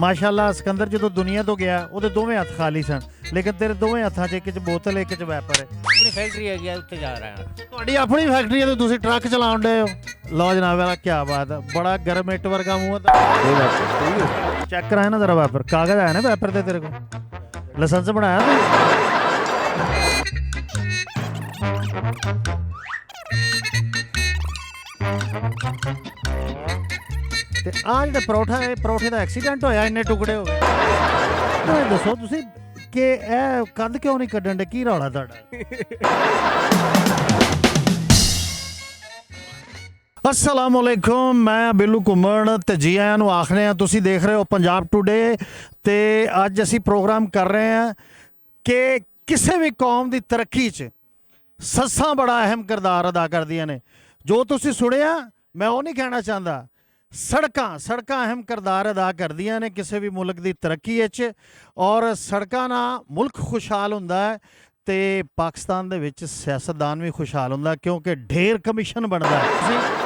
ਮਾਸ਼ਾਅੱਲਾ ਸਿਕੰਦਰ ਜਦੋਂ ਦੁਨੀਆ ਤੋਂ ਗਿਆ ਉਹਦੇ ਦੋਵੇਂ ਹੱਥ ਖਾਲੀ ਸਨ, ਲੇਕਿਨ ਤੇਰੇ ਦੋਵੇਂ ਹੱਥਾਂ 'ਚ ਇੱਕ 'ਚ ਬੋਤਲ ਇੱਕ 'ਚ ਵੈਪਰ ਹੈ। ਆਪਣੀ ਫੈਕਟਰੀ ਹੈਗੀ ਆ, ਉੱਥੇ ਜਾ ਰਿਹਾ ਹਾਂ। ਤੁਹਾਡੀ ਆਪਣੀ ਫੈਕਟਰੀ ਹੈ ਤੇ ਤੁਸੀਂ ਟਰੱਕ ਚਲਾਉਣ ਡਏ ਹੋ। ਲਓ ਜਨਾਬ ਵਾਲਾ ਕੀ ਬਾਤ ਹੈ, ਬੜਾ ਗਰਮ ਇੱਟ ਵਰਗਾ ਮੂੰਹ ਹੈ। ਚੈੱਕ ਕਰਾਇਆ ਨਾ ਜ਼ਰਾ ਵੈਪਰ, ਕਾਗਜ਼ ਆਇਆ ਨਾ ਵੈਪਰ ਤੇ ਤੇਰੇ ਕੋਲ, ਲਾਇਸੈਂਸ ਬਣਾਇਆ ਤੂੰ? ਤੇ ਆਹ ਜਿਹੜਾ ਪਰੌਠਾ ਹੈ, ਪਰੌਠੇ ਦਾ ਐਕਸੀਡੈਂਟ ਹੋਇਆ, ਇੰਨੇ ਟੁਕੜੇ ਹੋ ਗਏ। ਮੈਨੂੰ ਦੱਸੋ ਤੁਸੀਂ ਕਿ ਇਹ ਕੰਧ ਕਿਉਂ ਨਹੀਂ ਕੱਢਣ ਦੇ, ਕੀ ਰੌਲਾ ਤੁਹਾਡਾ? अस्सलामुअलैकुम, मैं बिल्लू घुम्मण ते जी आया नूं आखने हैं। तुसीं देख रहे हो पंजाब टुडे ते अज असी प्रोग्राम कर रहे हैं कि किसी भी कौम की तरक्की च सस्सां बड़ा अहम किरदार अदा करदियां ने। जो तुसीं सुनिया मैं वो नहीं कहना चाहता, सड़कां अहम किरदार अदा करदियां ने किसी भी मुल्क की तरक्की च, और सड़कां नाल मुल्क खुशहाल हुंदा है ਤੇ ਪਾਕਿਸਤਾਨ ਦੇ ਵਿੱਚ ਸਿਆਸਤਦਾਨ ਵੀ ਖੁਸ਼ਹਾਲ ਹੁੰਦਾ, ਕਿਉਂਕਿ ਢੇਰ ਕਮਿਸ਼ਨ ਬਣਦਾ ਹੈ।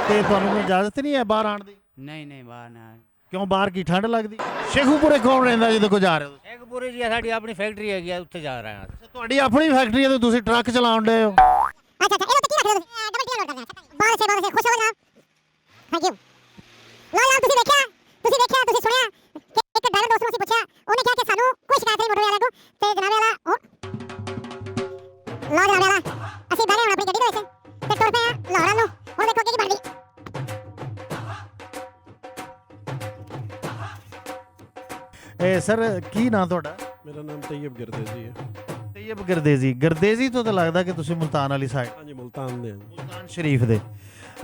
ਤੇ ਤੁਹਾਨੂੰ ਇਜਾਜ਼ਤ ਨਹੀਂ ਹੈ ਬਾਹਰ ਆਉਣ ਦੀ? ਨਹੀਂ ਬਾਹਰ ਨਾ। ਕਿਉਂ, ਬਾਹਰ ਕੀ ਠੰਡ ਲੱਗਦੀ? ਸ਼ੇਖੂਪੁਰੇ ਕੌਣ ਰਹਿੰਦਾ ਜਦੋਂ ਕੋ ਜਾ ਰਹੇ ਹੋ? ਸ਼ੇਖੂਪੁਰੇ ਜੀ ਸਾਡੀ ਆਪਣੀ ਫੈਕਟਰੀ ਹੈਗੀ ਆ, ਉੱਥੇ ਜਾ ਰਹੇ ਹਾਂ। ਤੁਹਾਡੀ ਆਪਣੀ ਫੈਕਟਰੀ ਹੈ ਤੇ ਤੁਸੀਂ ਟਰੱਕ ਚਲਾਉਣ ਡਏ ਹੋ? ਅੱਛਾ ਇਹਦੇ ਉੱਤੇ ਕੀ ਰੱਖਦੇ ਹੋ? ਡਬਲ ਟੀ ਲੋਡ ਕਰਦੇ ਆ। ਬਾਹਰ ਸੇ ਖੁਸ਼ ਹੋ ਜਾ। Thank you. ਲੋ ਯਾਰ, ਤੁਸੀਂ ਸੁਣਿਆ ਕਿ ਇੱਕ ਡਰਾਈਵਰ ਦੋਸਤ ਨੂੰ ਅਸੀਂ ਪੁੱਛਿਆ, ਉਹਨੇ ਕਿਹਾ ਕਿ ਸਾਨੂੰ ਕੋਈ ਸ਼ਿਕਾਇਤ ਨਹੀਂ ਮੋਟਰ ਵਾਲੇ ਕੋਲ। ਤੇ ਜਨਾਬ ਵਾਲਾ ਲੋ ਜਨਾਬ ਵਾਲਾ ਅਸੀਂ ਬਹਿ ਗਏ ਹੁਣ ਆਪਣੀ ਗੱਡੀ ਦੇ ਵਿੱਚ ਤੇ ਤੁਰ ਪਏ ਆ ਲਾਹੌਰ ਨੂੰ। ਹੁਣ ਦੇਖੋ ਅੱਗੇ ਕੀ ਬਣਦੀ। ਸਰ ਕੀ ਨਾਂ ਤੁਹਾਡਾ? ਮੇਰਾ ਨਾਮ ਤੈयब ਗਰਦੇਜ਼ੀ ਹੈ। ਤੈयब ਗਰਦੇਜ਼ੀ ਤੋਂ ਤਾਂ ਲੱਗਦਾ ਕਿ ਤੁਸੀਂ ਮੁਲਤਾਨ ਵਾਲੀ ਸਾਈਡ। ਹਾਂਜੀ, ਮੁਲਤਾਨ ਦੇ ਹਾਂ। ਮੁਲਤਾਨ ਸ਼ਰੀਫ ਦੇ।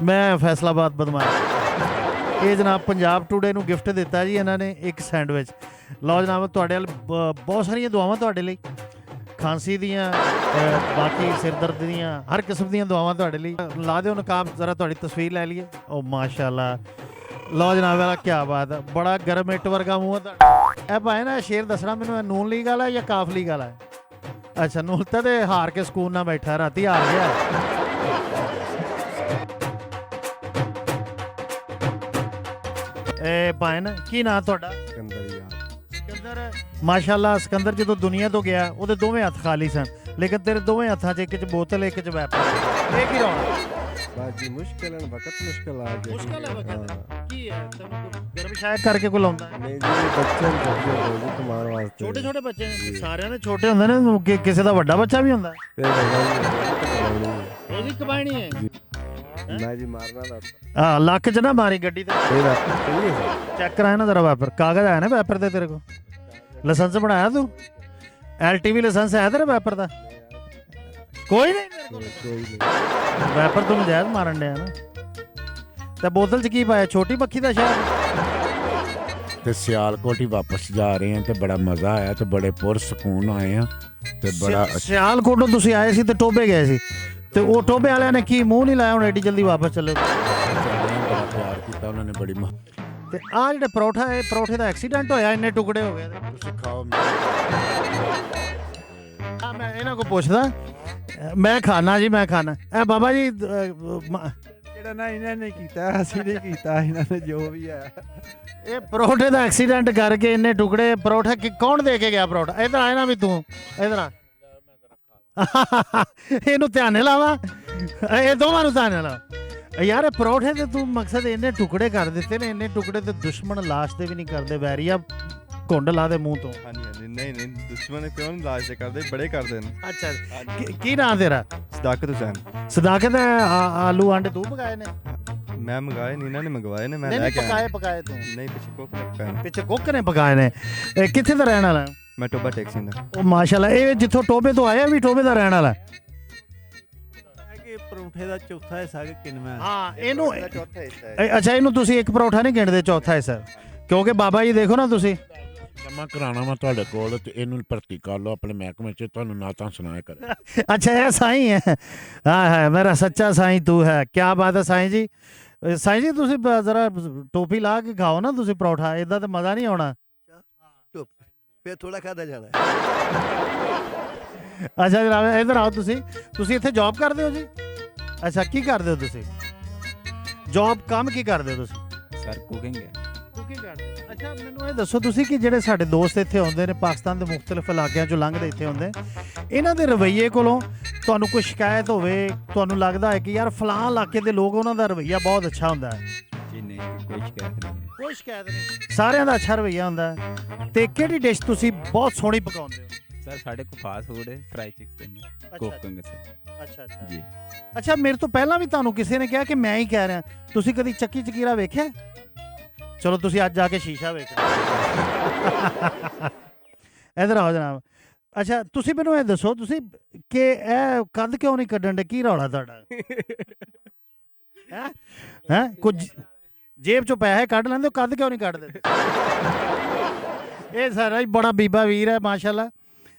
ਮੈਂ ਫੈਸਲਾਬਾਦ ਬਦਮਾਸ਼। ਇਹ ਜਨਾਬ ਪੰਜਾਬ ਟੂਡੇ ਨੂੰ ਗਿਫਟ ਦਿੱਤਾ ਜੀ ਇਹਨਾਂ ਨੇ, ਇੱਕ ਸੈਂਡਵਿਚ। ਲਓ ਜਨਾਬ, ਤੁਹਾਡੇ ਵੱਲ ਬਹੁਤ ਸਾਰੀਆਂ ਦੁਆਵਾਂ ਤੁਹਾਡੇ ਲਈ, ਖਾਂਸੀ ਦੀਆਂ, ਬਾਕੀ ਸਿਰ ਦਰਦ ਦੀਆਂ, ਹਰ ਕਿਸਮ ਦੀਆਂ ਦੁਆਵਾਂ ਤੁਹਾਡੇ ਲਈ। ਲਾ ਦਿਓ ਨਕਾਬ, ਜ਼ਰਾ ਤੁਹਾਡੀ ਤਸਵੀਰ ਲੈ ਲਈਏ। ਉਹ ਮਾਸ਼ਾਅੱਲਾ। ਲਓ ਜਨਾਬ ਵਾਲਾ ਕੀ ਬਾਤ ਹੈ, ਬੜਾ ਗਰਮ ਇੱਟ ਵਰਗਾ ਮੂੰਹ ਹੈ ਤੁਹਾਡਾ। ਇਹ ਭਾਵੇਂ ਨਾ ਸ਼ੇਰ ਦੱਸਣਾ ਮੈਨੂੰ, ਇਹ ਨੂਨ ਲੀਗ ਵਾਲਾ ਜਾਂ ਕਾਫ ਲੀਗ ਵਾਲਾ ਹੈ? ਅੱਛਾ, ਨੂਨ ਤਾਂ ਤੇ ਹਾਰ ਕੇ ਸਕੂਨ ਨਾਲ ਬੈਠਾ, ਰਾਤੀ ਹਾਰ ਗਿਆ। ਇਹ ਭਾਵੇਂ ਨਾ, ਕੀ ਨਾਂ ਤੁਹਾਡਾ? ਸਿਕੰਦਰ। ਮਾਸ਼ਾਅੱਲਾ ਸਿਕੰਦਰ ਜਦੋਂ ਦੁਨੀਆ ਤੋਂ ਗਿਆ ਉਹਦੇ ਦੋਵੇਂ ਹੱਥ ਖਾਲੀ ਸਨ, ਲੇਕਿਨ ਤੇਰੇ ਦੋਵੇਂ ਹੱਥਾਂ 'ਚ ਇੱਕ 'ਚ ਬੋਤਲ ਇੱਕ 'ਚ ਵੈਪਰ। ਇਹ ਕੀ ਰੌਲਾ? ਬਾਜੀ ਮੁਸ਼ਕਿਲ ਹੈ, ਵਕਤ ਮੁਸ਼ਕਿਲ ਆ ਗਿਆ। ਮੁਸ਼ਕਿਲ ਹੈ ਵਕਤ। ਕੀ ਹੈ, ਤੈਨੂੰ ਗਰਮ ਸ਼ਾਇਦ ਕਰਕੇ ਕੋਈ ਲਾਉਂਦਾ ਹੈ? ਨਹੀਂ ਜੀ, ਬੱਚੇ ਨੂੰ ਚਾਹੀਦੇ ਕਮਾਉਣ ਵਾਸਤੇ। ਛੋਟੇ ਬੱਚੇ ਨੇ, ਸਾਰਿਆਂ ਦੇ ਛੋਟੇ ਹੁੰਦੇ ਨੇ, ਕਿਸੇ ਦਾ ਵੱਡਾ ਬੱਚਾ ਵੀ ਹੁੰਦਾ ਹੈ। ਰੋਜ਼ੀ ਕਮਾਣੀ ਹੈ। ਮੈਂ ਜੀ ਮਾਰਨਾ ਦਾ ਹਾਂ, ਲੱਕ 'ਚ ਨਾ ਮਾਰੀ ਗੱਡੀ ਤੇ। ਇਹ ਬਾਤ ਸਹੀ ਹੈ। ਚੈੱਕ ਕਰਾਇਆ ਨਾ ਜ਼ਰਾ ਵੈਪਰ, ਕਾਗਜ਼ ਆਇਆ ਨਾ ਵੈਪਰ ਤੇ ਤੇਰੇ ਕੋਲ? ਲਾਇਸੈਂਸ ਬਣਾਇਆ ਤੂੰ? LTV ਲਾਇਸੈਂਸ ਹੈ ਤੇਰੇ ਵੈਪਰ ਦਾ? ਕੋਈ ਨਹੀਂ ਤੇਰੇ ਕੋਲ? ਕੋਈ ਨਹੀਂ। ਵੈਪਰ ਤੂੰ ਨਜਾਇਜ਼ ਮਾਰਨ ਡਿਆ ਨਾ। ਤੇ ਬੋਤਲ 'ਚ ਕੀ ਪਾਇਆ, ਛੋਟੀ ਮੱਖੀ ਦਾ ਸ਼ਹਿਦ? ਤੇ ਸਿਆਲਕੋਟ ਹੀ ਵਾਪਸ ਜਾ ਰਹੇ ਹਾਂ ਤੇ ਬੜਾ ਮਜ਼ਾ ਆਇਆ ਤੇ ਬੜੇ ਪੁਰਸਕੂਨ ਆਏ ਆ ਤੇ ਬੜਾ ਸਿਆਲਕੋਟੋਂ ਤੁਸੀਂ ਆਏ ਸੀ ਤੇ ਟੋਬੇ ਗਏ ਸੀ, ਤੇ ਉਹ ਟੋਬੇ ਵਾਲਿਆਂ ਨੇ ਕੀ ਮੂੰਹ ਨਹੀਂ ਲਾਇਆ ਹੁਣ ਐਡੀ ਜਲਦੀ ਵਾਪਸ ਚੱਲੇ? ਬੜਾ ਪਿਆਰ ਕੀਤਾ ਉਹਨਾਂ ਨੇ, ਬੜੀ ਤੇ ਆਹ ਜਿਹੜੇ ਪਰੌਠਾ ਹੈ, ਪਰੌਠੇ ਦਾ ਐਕਸੀਡੈਂਟ ਹੋਇਆ, ਇੰਨੇ ਟੁਕੜੇ ਹੋ ਗਏ। ਤੁਸੀਂ ਖਾਓ। ਮੈਂ ਇਹਨਾਂ ਕੋ ਪੁੱਛਦਾ, ਮੈਂ ਖਾਣਾ ਜੀ, ਮੈਂ ਖਾਣਾ। ਇਹ ਬਾਬਾ ਜੀ ਜਿਹੜਾ ਨਾ ਇਹਨਾਂ ਨੇ ਕੀਤਾ, ਅਸੀਂ ਨਹੀਂ ਕੀਤਾ, ਇਹਨਾਂ ਨੇ ਜੋ ਵੀ ਹੈ। ਇਹ ਪਰੌਠੇ ਦਾ ਐਕਸੀਡੈਂਟ ਕਰਕੇ ਇੰਨੇ ਟੁਕੜੇ। ਪਰੌਠਾ ਕੌਣ ਦੇ ਕੇ ਗਿਆ ਪਰੌਠਾ? ਇਧਰ ਆਏ ਨਾ ਵੀ ਤੂੰ, ਇਧਰ ਆ। ਇਹਨੂੰ ਧਿਆਨ ਲਾਵਾ, ਇਹ ਦੋਵਾਂ ਨੂੰ ਧਿਆਨ ਲਾ ਯਾਰ। ਇਹ ਪਰੌਠੇ ਤੇ ਤੂੰ ਮਕਸਦ ਇੰਨੇ ਟੁਕੜੇ ਕਰ ਦਿੱਤੇ ਨੇ, ਇੰਨੇ ਟੁਕੜੇ ਤੇ ਦੁਸ਼ਮਣ ਲਾਸ਼ ਦੇ ਵੀ ਨਹੀਂ ਕਰਦੇ, ਵੈਰੀਆ ਘੁੰਡ ਲਾ ਦੇ ਮੂੰਹ ਤੋਂ। ਹਾਂਜੀ ਨਹੀਂ ਦੁਸ਼ਮਣ ਕਿਉਂ ਨਹੀਂ ਲਾਸ਼ ਕਰਦੇ, ਬੜੇ ਕਰਦੇ ਨੇ। ਅੱਛਾ, ਕੀ ਨਾਂ ਤੇਰਾ? ਸਦਾਕਤ ਹੁਸੈਨ। ਸਦਾਕਤ। ਆਲੂ ਆਂਡੇ ਤੂੰ ਪਕਾਏ ਨੇ? ਮੈਂ ਮੰਗਾਏ ਨਹੀਂ, ਇਹਨਾਂ ਨੇ ਮੰਗਵਾਏ ਨੇ, ਮੈਂ ਲੈ ਨਹੀਂ ਕੇ ਆਇਆ। ਪਕਾਏ ਤੂੰ? ਨਹੀਂ, ਪਿੱਛੇ ਕੁੱਕ ਨੇ ਪਕਾਏ। ਪਿੱਛੇ ਕੁੱਕ ਨੇ ਪਕਾਏ ਨੇ। ਕਿੱਥੇ ਦਾ ਰਹਿਣ ਵਾਲਾ? ਮੈਂ ਟੋਬਾ ਟੈਕਸੀ ਦਾ। ਉਹ ਮਾਸ਼ਾਅੱਲਾ, ਇਹ ਜਿੱਥੋਂ ਟੋਬੇ ਤੋਂ ਆਇਆ ਵੀ ਟੋਬੇ ਦਾ ਰਹਿਣ ਵਾਲਾ? ਕਿ ਪਰੌਂਠੇ ਦਾ ਚੌਥਾ ਹਿੱਸਾ ਕਿ ਕਿੰਨਵਾਂ? ਹਾਂ, ਇਹਨੂੰ ਚੌਥਾ ਹਿੱਸਾ ਹੈ। ਅੱਛਾ, ਇਹਨੂੰ ਤੁਸੀਂ ਇੱਕ ਪਰੌਠਾ ਨਹੀਂ ਗਿਣਦੇ, ਚੌਥਾ ਹੈ ਸਰ, ਕਿਉਂਕਿ ਬਾਬਾ ਜੀ ਦੇਖੋ ਨਾ, ਤੁਸੀਂ ਜਮਾ ਕਰਾਣਾ ਵਾ ਤੁਹਾਡੇ ਕੋਲ ਤੇ ਇਹਨੂੰ ਭਰਤੀ ਕਰ ਲਓ ਆਪਣੇ ਮਹਿਕਮੇ 'ਚ, ਤੁਹਾਨੂੰ ਨਾ ਤਾਂ ਸੁਣਾਇਆ ਕਰੇ। अच्छा है साईं है, हाँ है मेरा सच्चा साईं तू है। क्या बात है साईं जी? साईं जी तुसी जरा टोपी ला के खाओ ना तुसी परौठा, इदा तो मजा नहीं आना। ਫਿਰ ਥੋੜਾ ਖਾਦਾ ਜਾਣਾ। अच्छा जनाब इधर आओ, तुसी इत्थे जॉब करदे हो जी? अच्छा की करदे हो तुसी जॉब, काम की करदे हो तुसी? सर कुकिंग है। ਕੁਕਿੰਗ ਕਰਦੇ ਅੱਛਾ ਮੈਨੂੰ ਇਹ ਦੱਸੋ ਤੁਸੀਂ ਕਿ ਜਿਹੜੇ ਸਾਡੇ ਦੋਸਤ ਇੱਥੇ ਆਉਂਦੇ ਨੇ ਪਾਕਿਸਤਾਨ ਦੇ ਮੁxtਲਫ ਇਲਾਕਿਆਂ ਚੋਂ ਲੰਘਦੇ ਇੱਥੇ ਆਉਂਦੇ ਇਹਨਾਂ ਦੇ ਰਵੱਈਏ ਕੋਲੋਂ ਤੁਹਾਨੂੰ ਕੋਈ ਸ਼ਿਕਾਇਤ ਹੋਵੇ ਤੁਹਾਨੂੰ ਲੱਗਦਾ ਹੈ ਕਿ ਯਾਰ ਫਲਾں ਇਲਾਕੇ ਦੇ ਲੋਕ ਉਹਨਾਂ ਦਾ ਰਵੱਈਆ ਬਹੁਤ ਅੱਛਾ ਹੁੰਦਾ ਹੈ ਜੀ ਨਹੀਂ ਕੋਈ ਸ਼ਿਕਾਇਤ ਨਹੀਂ ਹੈ ਕੋਈ ਸ਼ਿਕਾਇਤ ਨਹੀਂ ਸਾਰਿਆਂ ਦਾ ਅੱਛਾ ਰਵੱਈਆ ਹੁੰਦਾ ਹੈ ਤੇ ਕਿਹੜੀ ਡਿਸ਼ ਤੁਸੀਂ ਬਹੁਤ ਸੋਹਣੀ ਪਕਾਉਂਦੇ ਹੋ ਸਰ ਸਾਡੇ ਕੋਲ ਫਾਸਟ ਫੂਡ ਹੈ ਫਰਾਈ ਚਿਕਨ ਅੱਛਾ। ਕੁਕਿੰਗ ਸਰ ਅੱਛਾ ਅੱਛਾ ਜੀ ਅੱਛਾ ਮੇਰੇ ਤੋਂ ਪਹਿਲਾਂ ਵੀ ਤੁਹਾਨੂੰ ਕਿਸੇ ਨੇ ਕਿਹਾ ਕਿ ਮੈਂ ਹੀ ਕਹਿ ਰਿਹਾ ਤੁਸੀਂ ਕਦੀ ਚੱਕੀ ਚਕੀਰਾ ਵੇਖਿਆ ਚਲੋ ਤੁਸੀਂ ਅੱਜ ਜਾ ਕੇ ਸ਼ੀਸ਼ਾ ਵੇਖੋ ਇਧਰ ਆਓ ਜਨਾਬ ਅੱਛਾ ਤੁਸੀਂ ਮੈਨੂੰ ਇਹ ਦੱਸੋ ਤੁਸੀਂ ਕਿ ਇਹ ਕੱਦ ਕਿਉਂ ਨਹੀਂ ਕੱਢਣ ਦੇ ਕੀ ਰੌਲਾ ਤੁਹਾਡਾ ਹੈ ਕੁਝ ਜੇਬ ਚੋਂ ਪੈਸੇ ਕੱਢ ਲੈਂਦੇ ਹੋ ਕੱਦ ਕਿਉਂ ਨਹੀਂ ਕੱਢਦੇ ਇਹ ਸਾਰਾ ਹੀ ਬੜਾ ਬੀਬਾ ਵੀਰ ਹੈ ਮਾਸ਼ਾਅੱਲਾ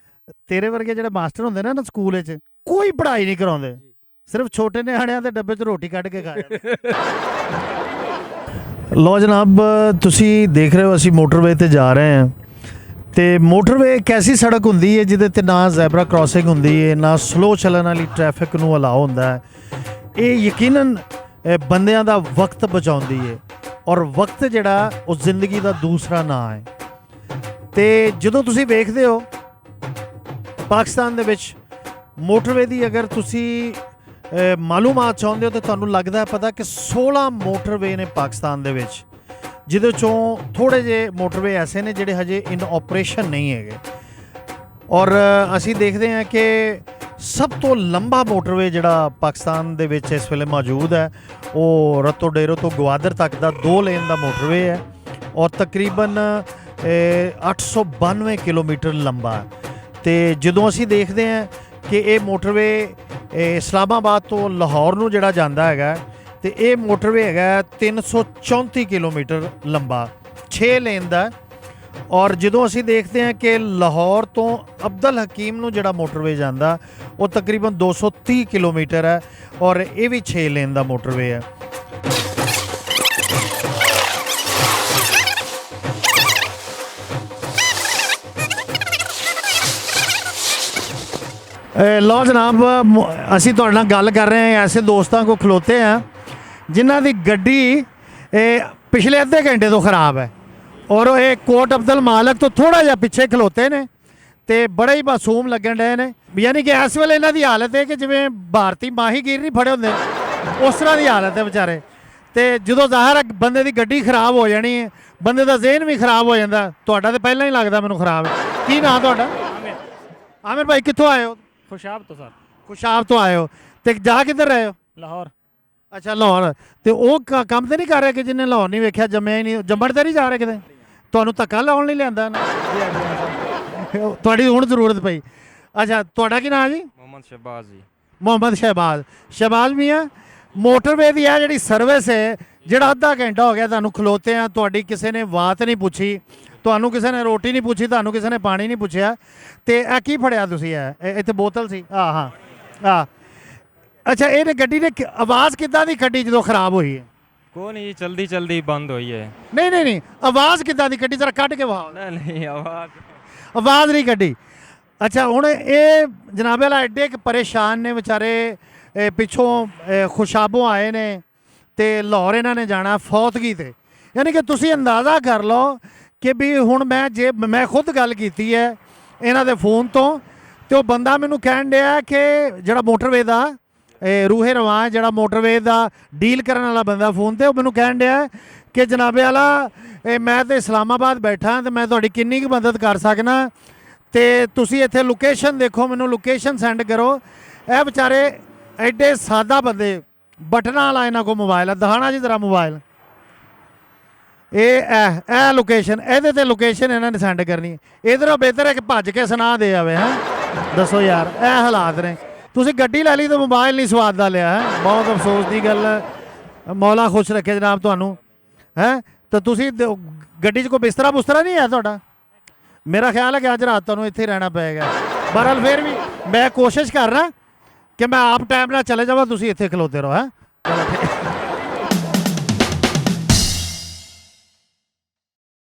ਤੇਰੇ ਵਰਗੇ ਜਿਹੜੇ ਮਾਸਟਰ ਹੁੰਦੇ ਨੇ ਨਾ ਸਕੂਲ ਵਿੱਚ ਕੋਈ ਪੜ੍ਹਾਈ ਨਹੀਂ ਕਰਾਉਂਦੇ ਸਿਰਫ ਛੋਟੇ ਨਿਆਣਿਆਂ ਦੇ ਡੱਬੇ 'ਚ ਰੋਟੀ ਕੱਢ ਕੇ ਖਾ ਜਾਂਦੇ ਲੋ ਜਨਾਬ ਤੁਸੀਂ ਦੇਖ ਰਹੇ ਹੋ ਅਸੀਂ ਮੋਟਰਵੇ ਤੇ ਜਾ ਰਹੇ ਹਾਂ ਤੇ ਮੋਟਰਵੇ ਇੱਕ ਐਸੀ ਸੜਕ ਹੁੰਦੀ ਹੈ ਜਿਹਦੇ ਤੇ ਨਾ ਜ਼ੈਬਰਾ ਕ੍ਰਾਸਿੰਗ ਹੁੰਦੀ ਹੈ ਨਾ ਸਲੋ ਚੱਲਣ ਵਾਲੀ ਟ੍ਰੈਫਿਕ ਨੂੰ ਅਲਾਉ ਹੁੰਦਾ ਹੈ ਇਹ ਯਕੀਨਨ ਬੰਦਿਆਂ ਦਾ ਵਕਤ ਬਚਾਉਂਦੀ ਹੈ ਔਰ ਵਕਤ ਜਿਹੜਾ ਉਹ ਜ਼ਿੰਦਗੀ ਦਾ ਦੂਸਰਾ ਨਾਂ ਹੈ ਤੇ ਜਦੋਂ ਤੁਸੀਂ ਵੇਖਦੇ ਹੋ ਪਾਕਿਸਤਾਨ ਦੇ ਵਿੱਚ ਮੋਟਰਵੇ ਦੀ ਅਗਰ ਤੁਸੀਂ ਮਾਲੂਮਾਤ ਚਾਹੁੰਦੇ ਹੋ ਤਾਂ ਤੁਹਾਨੂੰ ਲੱਗਦਾ ਹੈ ਪਤਾ ਕਿ 16 ਮੋਟਰਵੇ ਨੇ ਪਾਕਿਸਤਾਨ ਦੇ ਵਿੱਚ ਜਿਹਦੇ ਚੋਂ ਥੋੜ੍ਹੇ ਜਿਹੇ ਮੋਟਰਵੇ ਐਸੇ ਨੇ ਜਿਹੜੇ ਹਜੇ ਇਨ ਆਪਰੇਸ਼ਨ ਨਹੀਂ ਹੈਗੇ ਔਰ ਅਸੀਂ ਦੇਖਦੇ ਹਾਂ ਕਿ ਸਭ ਤੋਂ ਲੰਬਾ ਮੋਟਰਵੇ ਜਿਹੜਾ ਪਾਕਿਸਤਾਨ ਦੇ ਵਿੱਚ ਇਸ ਵੇਲੇ ਮੌਜੂਦ ਹੈ ਉਹ ਰਤੋ ਡੇਰੋ ਤੋਂ ਗਵਾਦਰ ਤੱਕ ਦਾ 2 ਲੇਨ ਦਾ ਮੋਟਰਵੇ ਹੈ ਔਰ ਤਕਰੀਬਨ 892 ਕਿਲੋਮੀਟਰ ਲੰਬਾ ਹੈ ਤੇ ਜਦੋਂ ਅਸੀਂ ਦੇਖਦੇ ਹਾਂ ਕਿ ਇਹ ਮੋਟਰਵੇ ਇਸਲਾਮਾਬਾਦ ਤੋਂ ਲਾਹੌਰ ਨੂੰ ਜਿਹੜਾ ਜਾਂਦਾ ਹੈਗਾ ਤੇ ਇਹ ਮੋਟਰਵੇ ਹੈਗਾ 334 ਕਿਲੋਮੀਟਰ ਲੰਬਾ 6 ਲੇਨ ਦਾ ਔਰ ਜਦੋਂ ਅਸੀਂ ਦੇਖਦੇ ਹਾਂ ਕਿ ਲਾਹੌਰ ਤੋਂ ਅਬਦੁਲ ਹਕੀਮ ਨੂੰ ਜਿਹੜਾ ਮੋਟਰਵੇ ਜਾਂਦਾ ਉਹ ਤਕਰੀਬਨ 230 ਕਿਲੋਮੀਟਰ ਹੈ ਔਰ ਇਹ ਵੀ 6 ਲੇਨ ਦਾ ਮੋਟਰਵੇ ਹੈ ਲਓ ਜਨਾਬ ਅਸੀਂ ਤੁਹਾਡੇ ਨਾਲ ਗੱਲ ਕਰ ਰਹੇ ਹਾਂ ਐਸੇ ਦੋਸਤਾਂ ਕੋ ਖਲੋਤੇ ਆ ਜਿਨ੍ਹਾਂ ਦੀ ਗੱਡੀ ਪਿਛਲੇ ਅੱਧੇ ਘੰਟੇ ਤੋਂ ਖਰਾਬ ਹੈ ਔਰ ਇਹ ਕੋਟ ਅਬਦੁਲ ਮਾਲਕ ਤੋਂ ਥੋੜਾ ਜਿਹਾ ਪਿੱਛੇ ਖਲੋਤੇ ਨੇ ਤੇ ਬੜੇ ਹੀ ਮਾਸੂਮ ਲੱਗਣ ਡਏ ਨੇ ਯਾਨੀ ਕਿ ਇਸ ਵੇਲੇ ਇਹਨਾਂ ਦੀ ਹਾਲਤ ਹੈ ਕਿ ਜਿਵੇਂ ਭਾਰਤੀ ਮਾਹੀਗੀਰ ਨਹੀਂ ਫੜੇ ਹੁੰਦੇ ਉਸ ਤਰ੍ਹਾਂ ਦੀ ਹਾਲਤ ਹੈ ਵਿਚਾਰੇ ਤੇ ਜਦੋਂ ਜ਼ਾਹਰ ਹੈ ਬੰਦੇ ਦੀ ਗੱਡੀ ਖਰਾਬ ਹੋ ਜਾਣੀ ਹੈ ਬੰਦੇ ਦਾ ਜ਼ਿਹਨ ਵੀ ਖਰਾਬ ਹੋ ਜਾਂਦਾ ਤੁਹਾਡਾ ਤਾਂ ਪਹਿਲਾਂ ਹੀ ਲੱਗਦਾ ਮੈਨੂੰ ਖਰਾਬ ਹੈ ਕੀ ਨਾਂ ਤੁਹਾਡਾ ਆਮਿਰ ਭਾਈ ਕਿੱਥੋਂ ਆਏ ਹੋ खुशाब तो सर ਖੁਸ਼ਾਬ ਤੋਂ ਆਏ ਹੋ ਤੇ ਜਾ ਕਿੱਧਰ ਰਹੇ ਹੋ लाहौर ਅੱਛਾ ਲਾਹੌਰ ਤੇ ਉਹ ਕੰਮ ਤੇ ਨਹੀਂ ਕਰ ਰਿਹਾ ਕਿ ਜਿਹਨੇ ਲਾਹੌਰ ਨਹੀਂ ਵੇਖਿਆ ਜੰਮਿਆ ਹੀ ਨਹੀਂ ਜੰਮਣ ਤੇ ਨਹੀਂ ਜਾ ਰਿਹਾ ਕਿਤੇ ਤੁਹਾਨੂੰ ਧੱਕਾ ਲਾਉਣ ਨਹੀਂ ਲਿਆਂਦਾ ਤੁਹਾਡੀ ਹੁਣ ਜ਼ਰੂਰਤ ਪਈ ਅੱਛਾ ਤੁਹਾਡਾ ਕੀ ਨਾਮ ਜੀ ਮੁਹੰਮਦ ਸ਼ਹਿਬਾਜ਼ ਜੀ ਮੁਹੰਮਦ ਸ਼ਹਿਬਾਜ਼ ਮੀਆਂ ਮੋਟਰਵੇ ਦੀ ਆ ਜਿਹੜੀ ਸਰਵਿਸ ਹੈ ਜਿਹੜਾ ਅੱਧਾ ਘੰਟਾ ਹੋ ਗਿਆ ਤੁਹਾਨੂੰ ਖਲੋਤੇ ਆ ਤੁਹਾਡੀ ਕਿਸੇ ਨੇ ਬਾਤ ਨਹੀਂ ਪੁੱਛੀ ਤੁਹਾਨੂੰ ਕਿਸੇ ਨੇ ਰੋਟੀ ਨਹੀਂ ਪੁੱਛੀ ਤੁਹਾਨੂੰ ਕਿਸੇ ਨੇ ਪਾਣੀ ਨਹੀਂ ਪੁੱਛਿਆ ਤੇ ਇਹ ਕੀ ਫੜਿਆ ਤੁਸੀਂ ਇਹ ਇੱਥੇ ਬੋਤਲ ਸੀ ਹਾਂ ਅੱਛਾ ਇਹਨੇ ਗੱਡੀ ਨੇ ਆਵਾਜ਼ ਕਿੱਦਾਂ ਦੀ ਕੱਢੀ ਜਦੋਂ ਖਰਾਬ ਹੋਈ ਹੈ ਕੋਈ ਨਹੀਂ ਜਲਦੀ ਜਲਦੀ ਬੰਦ ਹੋਈ ਹੈ ਨਹੀਂ ਆਵਾਜ਼ ਕਿੱਦਾਂ ਦੀ ਕੱਢੀ ਜ਼ਰਾ ਕੱਢ ਕੇ ਵਿਖਾਓ ਨਹੀਂ ਆਵਾਜ਼ ਨਹੀਂ ਕੱਢੀ ਅੱਛਾ ਹੁਣ ਇਹ ਜਨਾਬੇ ਵਾਲਾ ਐਡੇ ਕਿ ਪਰੇਸ਼ਾਨ ਨੇ ਵਿਚਾਰੇ ਪਿੱਛੋਂ ਖੁਸ਼ਾਬੋਂ ਆਏ ਨੇ ਤੇ ਲਾਹੌਰ ਇਹਨਾਂ ਨੇ ਜਾਣਾ ਫੌਤਗੀ ਤੇ ਯਾਨੀ ਕਿ ਤੁਸੀਂ ਅੰਦਾਜ਼ਾ ਕਰ ਲਓ ਕਿ ਵੀ ਹੁਣ ਮੈਂ ਖੁਦ ਗੱਲ ਕੀਤੀ ਹੈ ਇਹਨਾਂ ਦੇ ਫੋਨ ਤੋਂ ਤੇ ਉਹ ਬੰਦਾ ਮੈਨੂੰ ਕਹਿਣ ਡਿਆ ਕਿ ਜਿਹੜਾ ਮੋਟਰਵੇ ਦਾ ਰੂਹੇ ਰਵਾਂ ਜਿਹੜਾ ਮੋਟਰਵੇ ਦਾ ਡੀਲ ਕਰਨ ਵਾਲਾ ਬੰਦਾ ਫੋਨ ਤੇ ਉਹ ਮੈਨੂੰ ਕਹਿਣ ਡਿਆ ਕਿ ਜਨਾਬੇ ਵਾਲਾ ਮੈਂ ਤੇ ਇਸਲਾਮਾਬਾਦ ਬੈਠਾ ਤੇ ਮੈਂ ਤੁਹਾਡੀ ਕਿੰਨੀ ਕੁ ਮਦਦ ਕਰ ਸਕਣਾ ਤੇ ਤੁਸੀਂ ਇੱਥੇ ਲੋਕੇਸ਼ਨ ਦੇਖੋ ਮੈਨੂੰ ਲੋਕੇਸ਼ਨ ਸੈਂਡ ਕਰੋ ਇਹ ਵਿਚਾਰੇ ਐਡੇ ਸਾਦਾ ਬੰਦੇ ਬਟਨਾਂ ਵਾਲਾ ਇਹਨਾਂ ਕੋਲ ਮੋਬਾਈਲ ਹੈ ਦਿਖਾਣਾ ਜੀ ਜ਼ਰਾ ਮੋਬਾਈਲ ਇਹ ਲੋਕੇਸ਼ਨ ਇਹਦੇ ਤੇ ਲੋਕੇਸ਼ਨ ਇਹਨਾਂ ਨੇ ਸੈਂਡ ਕਰਨੀ ਇਧਰੋਂ ਬਿਹਤਰ ਹੈ ਕਿ ਭੱਜ ਕੇ ਸੁਣਾ ਦੇ ਆਵੇ ਹੈਂ ਦੱਸੋ ਯਾਰ ਇਹ ਹਾਲਾਤ ਨੇ ਤੁਸੀਂ ਗੱਡੀ ਲੈ ਲਈ ਤਾਂ ਮੋਬਾਈਲ ਨਹੀਂ ਸਵਾਦ ਦਾ ਲਿਆ ਹੈ ਬਹੁਤ ਅਫਸੋਸ ਦੀ ਗੱਲ ਮੌਲਾ ਖੁਸ਼ ਰੱਖੇ ਜਨਾਬ ਤੁਹਾਨੂੰ ਹੈ ਤਾਂ ਤੁਸੀਂ ਗੱਡੀ 'ਚ ਕੋਈ ਬਿਸਤਰਾ ਬੁਸਤਰਾ ਨਹੀਂ ਹੈ ਤੁਹਾਡਾ ਮੇਰਾ ਖਿਆਲ ਹੈ ਕਿ ਅੱਜ ਰਾਤ ਤੁਹਾਨੂੰ ਇੱਥੇ ਰਹਿਣਾ ਪਏਗਾ ਬਹਰਹਾਲ ਫਿਰ ਵੀ ਮੈਂ ਕੋਸ਼ਿਸ਼ ਕਰ ਰਿਹਾ ਕਿ ਮੈਂ ਆਪ ਟਾਈਮ ਨਾਲ ਚਲੇ ਜਾਵਾਂ ਤੁਸੀਂ ਇੱਥੇ ਖਲੋਤੇ ਰਹੋ ਹੈਂ